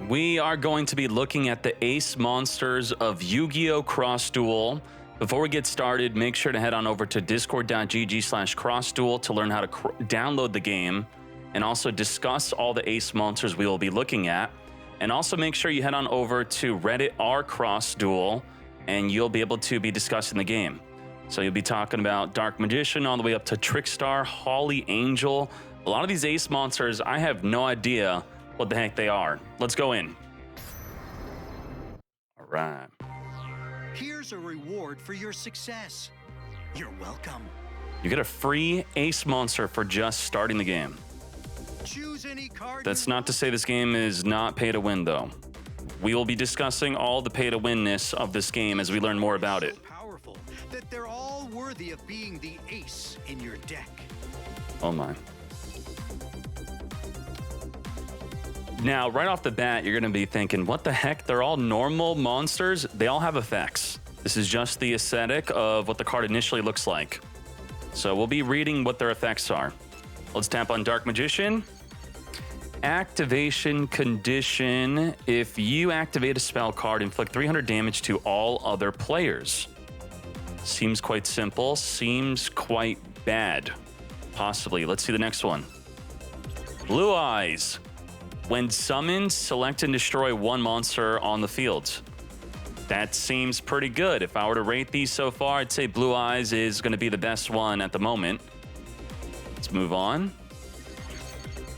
we are going to be looking at the ace monsters of Yu-Gi-Oh! Cross Duel. Before we get started, make sure to head on over to discord.gg/crossduel to learn how to download the game and also discuss all the ace monsters we will be looking at. And also make sure you head on over to Reddit r/crossduel and you'll be able to be discussing the game. So you'll be talking about Dark Magician all the way up to Trickstar, Holly Angel. A lot of these ace monsters, I have no idea what the heck they are. Let's go in. All right. Here's a reward for your success. You're welcome. You get a free ace monster for just starting the game. Choose any card. That's not to say this game is not pay to win, though. We will be discussing all the pay to winness of this game as we learn more about it. So powerful that they're all worthy of being the ace in your deck. Oh my. Now, right off the bat, you're going to be thinking, what the heck? They're all normal monsters? They all have effects. This is just the aesthetic of what the card initially looks like. So we'll be reading what their effects are. Let's tap on Dark Magician. Activation condition. If you activate a spell card, inflict 300 damage to all other players. Seems quite simple. Seems quite bad. Possibly. Let's see the next one. Blue Eyes. When summoned, select and destroy one monster on the field. That seems pretty good. If I were to rate these so far, I'd say Blue Eyes is going to be the best one at the moment. Let's move on.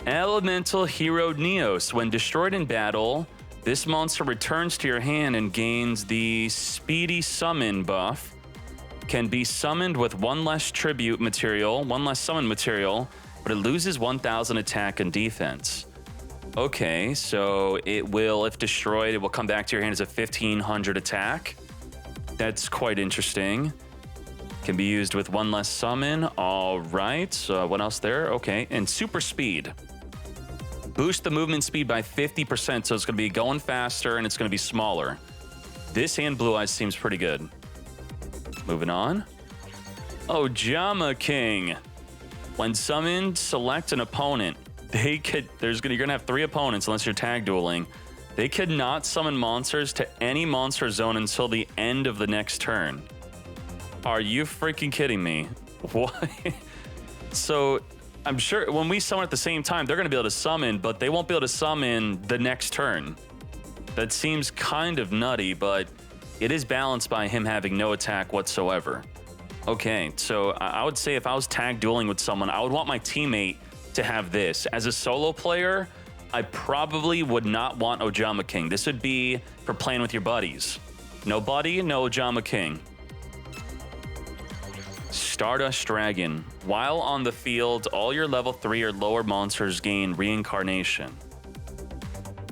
Elemental Hero Neos. When destroyed in battle, this monster returns to your hand and gains the Speedy Summon buff. Can be summoned with one less tribute material, one less summon material, but it loses 1,000 attack and defense. Okay, so it will, if destroyed, it will come back to your hand as a 1,500 attack. That's quite interesting. Can be used with one less summon. All right, so what else there? Okay, and super speed. Boost the movement speed by 50%, so it's going to be going faster and it's going to be smaller. This hand Blue Eyes seems pretty good. Moving on. Ojama King. When summoned, select an opponent. You're gonna have 3 opponents unless you're tag dueling. They could not summon monsters to any monster zone until the end of the next turn. Are you freaking kidding me? What? So I'm sure when we summon at the same time, they're gonna be able to summon, but they won't be able to summon the next turn. That seems kind of nutty, but it is balanced by him having no attack whatsoever. Okay, so I would say if I was tag dueling with someone, I would want my teammate to have this. As a solo player, I probably would not want Ojama King. This would be for playing with your buddies. No buddy, no Ojama King. Stardust Dragon. While on the field, all your level 3 or lower monsters gain reincarnation.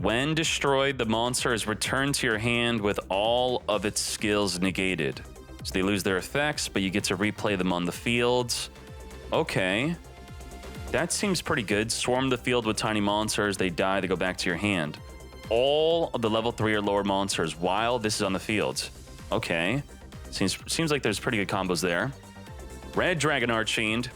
When destroyed, the monster is returned to your hand with all of its skills negated. So they lose their effects, but you get to replay them on the field. Okay. That seems pretty good. Swarm the field with tiny monsters. They die, they go back to your hand. All of the level 3 or lower monsters while this is on the field. Okay. Seems like there's pretty good combos there. Red Dragon Archfiend.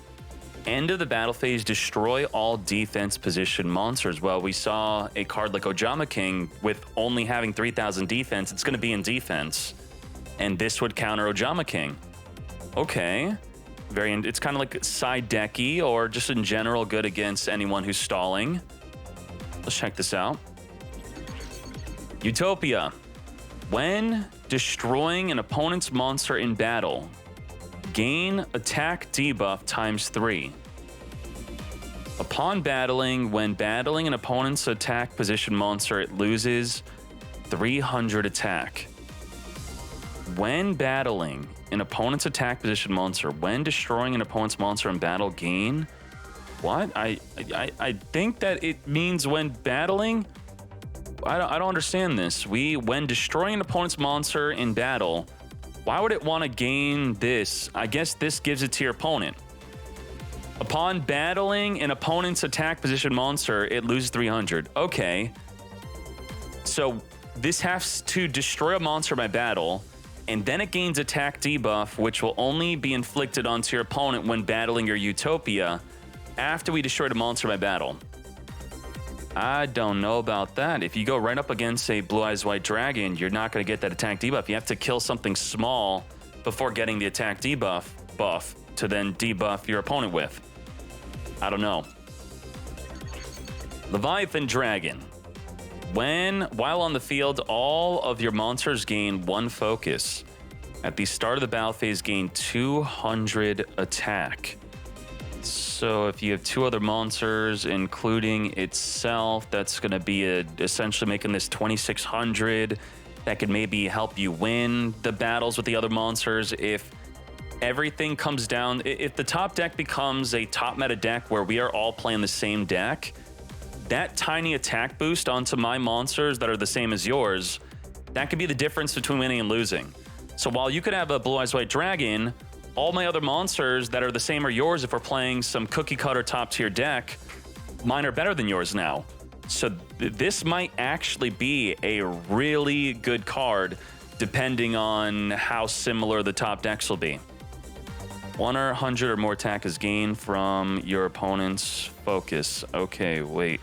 End of the battle phase, destroy all defense position monsters. Well, we saw a card like Ojama King with only having 3,000 defense. It's going to be in defense. And this would counter Ojama King. Okay. It's kind of like side decky or just in general good against anyone who's stalling. Let's check this out. Utopia. When destroying an opponent's monster in battle, gain attack debuff ×3. Upon battling, when battling an opponent's attack position monster, it loses 300 attack. When battling an opponent's attack position monster, when destroying an opponent's monster in battle, gain... What? I think that it means when battling... I don't understand this. When destroying an opponent's monster in battle, why would it want to gain this? I guess this gives it to your opponent. Upon battling an opponent's attack position monster, it loses 300. Okay. So this has to destroy a monster by battle, and then it gains attack debuff, which will only be inflicted onto your opponent when battling your Utopia after we destroyed a monster by battle. I don't know about that. If you go right up against a Blue Eyes White Dragon, you're not going to get that attack debuff. You have to kill something small before getting the attack debuff buff to then debuff your opponent with. I don't know. Leviathan Dragon. While on the field, all of your monsters gain 1 focus. At the start of the battle phase, gain 200 attack. So if you have 2 other monsters, including itself, that's going to be essentially making this 2,600. That could maybe help you win the battles with the other monsters. If everything comes down, if the top deck becomes a top meta deck where we are all playing the same deck, that tiny attack boost onto my monsters that are the same as yours, that could be the difference between winning and losing. So while you could have a Blue Eyes White Dragon, all my other monsters that are the same are yours. If we're playing some cookie cutter top tier deck, mine are better than yours now. So this might actually be a really good card depending on how similar the top decks will be. 100 or more attack is gained from your opponent's focus. Okay, wait.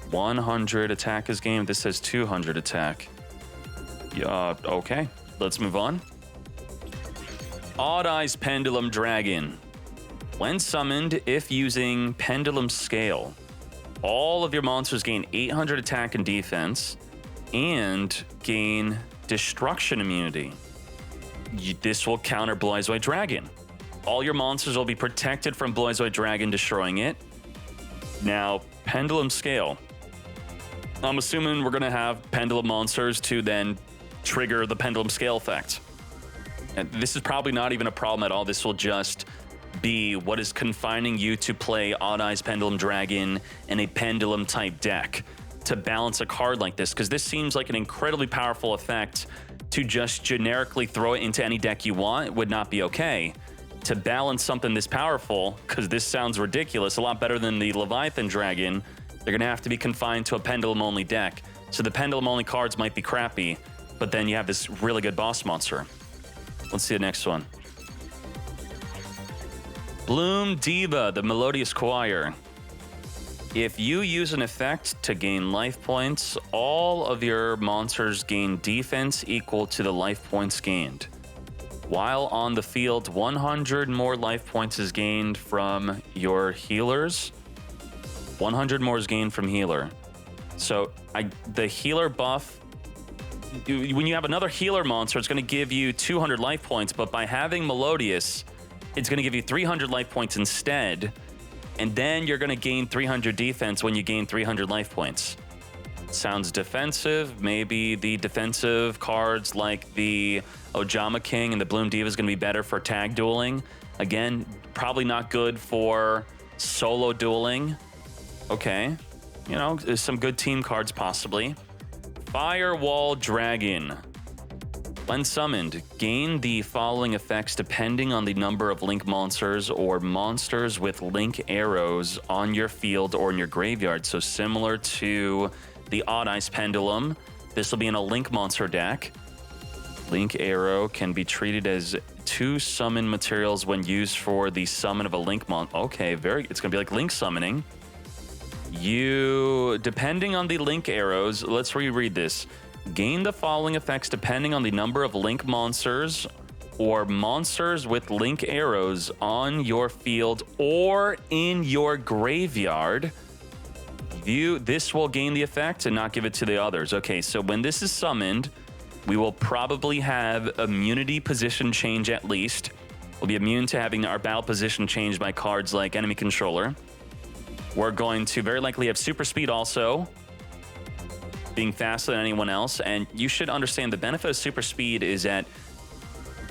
100 attack is gained. This says 200 attack. Okay, let's move on. Odd Eyes Pendulum Dragon. When summoned, if using Pendulum Scale, all of your monsters gain 800 attack and defense and gain destruction immunity. This will counter Blue Eyes White Dragon. All your monsters will be protected from Blue Eyes White Dragon destroying it. Now, Pendulum Scale. I'm assuming we're going to have Pendulum monsters to then trigger the Pendulum Scale effect. And this is probably not even a problem at all. This will just be what is confining you to play Odd Eyes Pendulum Dragon in a Pendulum type deck to balance a card like this, because this seems like an incredibly powerful effect. To just generically throw it into any deck you want would not be okay. To balance something this powerful, because this sounds ridiculous, a lot better than the Leviathan Dragon, they're going to have to be confined to a Pendulum-only deck. So the Pendulum-only cards might be crappy, but then you have this really good boss monster. Let's see the next one. Bloom Diva, the Melodious Choir. If you use an effect to gain life points, all of your monsters gain defense equal to the life points gained. While on the field, 100 more life points is gained from your healers. 100 more is gained from healer. So the healer buff, when you have another healer monster, it's going to give you 200 life points, but by having Melodious, it's going to give you 300 life points instead, and then you're going to gain 300 defense when you gain 300 life points. Sounds defensive. Maybe the defensive cards like the Ojama King and the Bloom Diva is going to be better for tag dueling. Again, probably not good for solo dueling. Okay, you know, there's some good team cards possibly. Firewall Dragon. When summoned, gain the following effects depending on the number of link monsters or monsters with link arrows on your field or in your graveyard. So similar to the Odd Eyes Pendulum, this will be in a link monster deck. Link arrow can be treated as 2 summon materials when used for the summon of a link monster. Okay, it's gonna be like link summoning. Depending on the link arrows, let's reread this. Gain the following effects depending on the number of link monsters or monsters with link arrows on your field or in your graveyard. This will gain the effect and not give it to the others. Okay, so when this is summoned, we will probably have immunity position change at least. We'll be immune to having our battle position changed by cards like Enemy Controller. We're going to very likely have super speed also, being faster than anyone else. And you should understand the benefit of super speed is that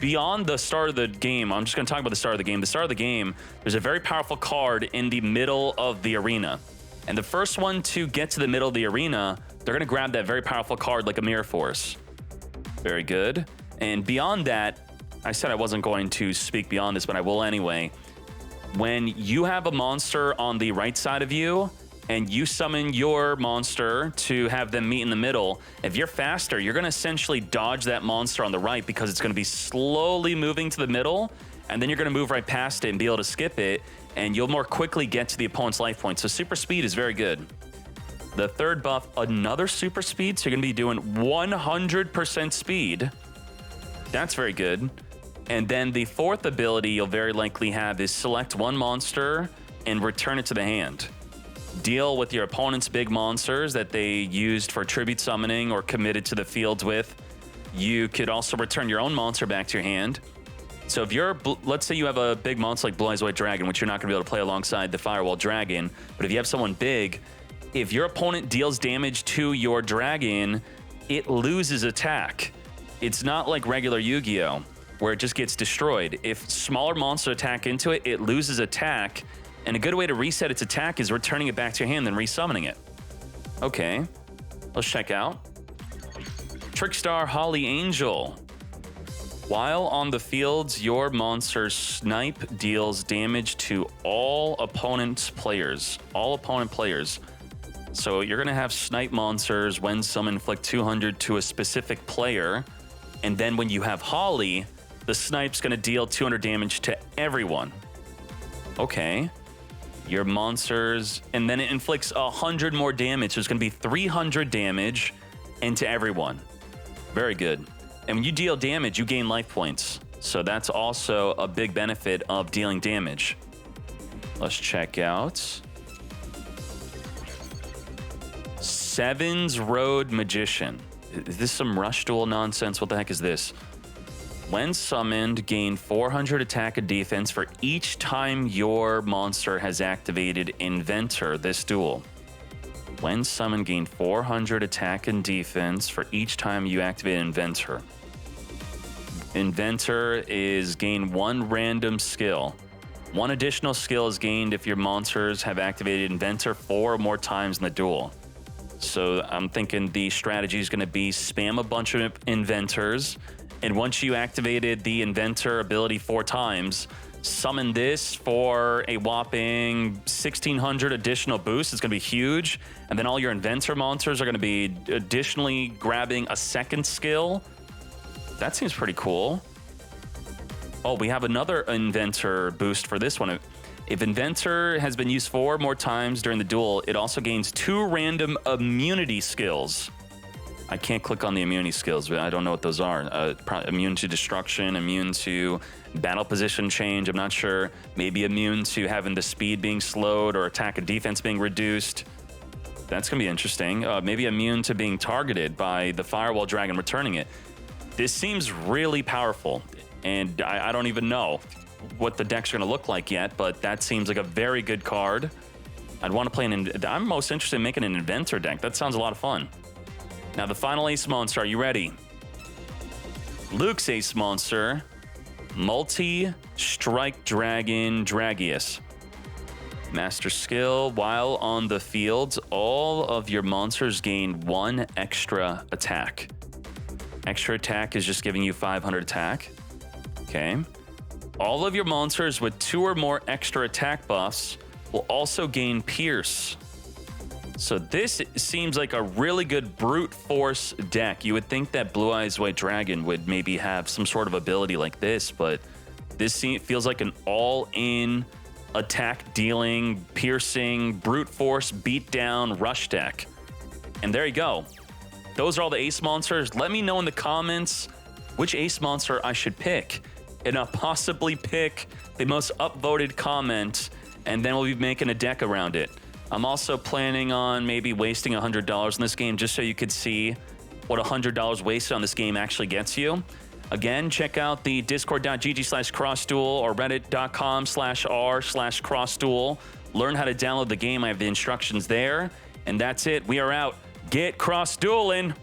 beyond the start of the game, I'm just going to talk about the start of the game. The start of the game, there's a very powerful card in the middle of the arena. And the first one to get to the middle of the arena, they're going to grab that very powerful card like a Mirror Force. Very good. And beyond that, I said I wasn't going to speak beyond this, but I will anyway. When you have a monster on the right side of you and you summon your monster to have them meet in the middle, if you're faster, you're going to essentially dodge that monster on the right because it's going to be slowly moving to the middle, and then you're going to move right past it and be able to skip it, and you'll more quickly get to the opponent's life points. So super speed is very good. The third buff, another super speed. So you're going to be doing 100% speed. That's very good. And then the fourth ability you'll very likely have is select one monster and return it to the hand. Deal with your opponent's big monsters that they used for tribute summoning or committed to the field with. You could also return your own monster back to your hand. So if you're, let's say you have a big monster like Blue Eyes White Dragon, which you're not going to be able to play alongside the Firewall Dragon, but if you have someone big, if your opponent deals damage to your dragon, it loses attack. It's not like regular Yu-Gi-Oh! Where it just gets destroyed. If smaller monsters attack into it, it loses attack, and a good way to reset its attack is returning it back to your hand and resummoning it. Okay, let's check out. Trickstar Holly Angel. While on the fields, your monster's snipe deals damage to all opponent players. All opponent players. So you're going to have snipe monsters when some inflict 200 to a specific player. And then when you have Holly, the snipe's going to deal 200 damage to everyone. Okay. Your monsters, and then it inflicts 100 more damage. So it's going to be 300 damage into everyone. Very good. And when you deal damage, you gain life points. So that's also a big benefit of dealing damage. Let's check out. Seven's Road Magician. Is this some Rush Duel nonsense? What the heck is this? When summoned, gain 400 attack and defense for each time your monster has activated Inventor this duel. When summoned, gain 400 attack and defense for each time you activate Inventor. Inventor is gain one random skill. One additional skill is gained if your monsters have activated Inventor 4 or more times in the duel. So I'm thinking the strategy is going to be spam a bunch of Inventors, and once you activated the Inventor ability 4 times, summon this for a whopping 1,600 additional boosts. It's going to be huge. And then all your Inventor monsters are going to be additionally grabbing a second skill. That seems pretty cool. Oh, we have another Inventor boost for this one. If Inventor has been used 4 more times during the duel, it also gains 2 random immunity skills. I can't click on the immunity skills, but I don't know what those are. Immune to destruction, immune to battle position change, I'm not sure. Maybe immune to having the speed being slowed or attack and defense being reduced. That's going to be interesting. Maybe immune to being targeted by the Firewall Dragon returning it. This seems really powerful, and I don't even know what the deck's going to look like yet, but that seems like a very good card. I'd want to play I'm most interested in making an Inventor deck. That sounds a lot of fun. Now, the final ace monster, are you ready? Luke's ace monster, Multistrike Dragon Dragias. Master skill, while on the field, all of your monsters gain 1 extra attack. Extra attack is just giving you 500 attack. Okay. All of your monsters with 2 or more extra attack buffs will also gain Pierce. So this seems like a really good brute force deck. You would think that Blue Eyes White Dragon would maybe have some sort of ability like this, but this feels like an all-in attack dealing, piercing, brute force, beatdown, rush deck. And there you go. Those are all the ace monsters. Let me know in the comments which ace monster I should pick. And I'll possibly pick the most upvoted comment, and then we'll be making a deck around it. I'm also planning on maybe wasting $100 in this game just so you could see what $100 wasted on this game actually gets you. Again, check out the discord.gg/crossduel or reddit.com/r/crossduel. Learn how to download the game. I have the instructions there. And that's it. We are out. Get cross-dueling.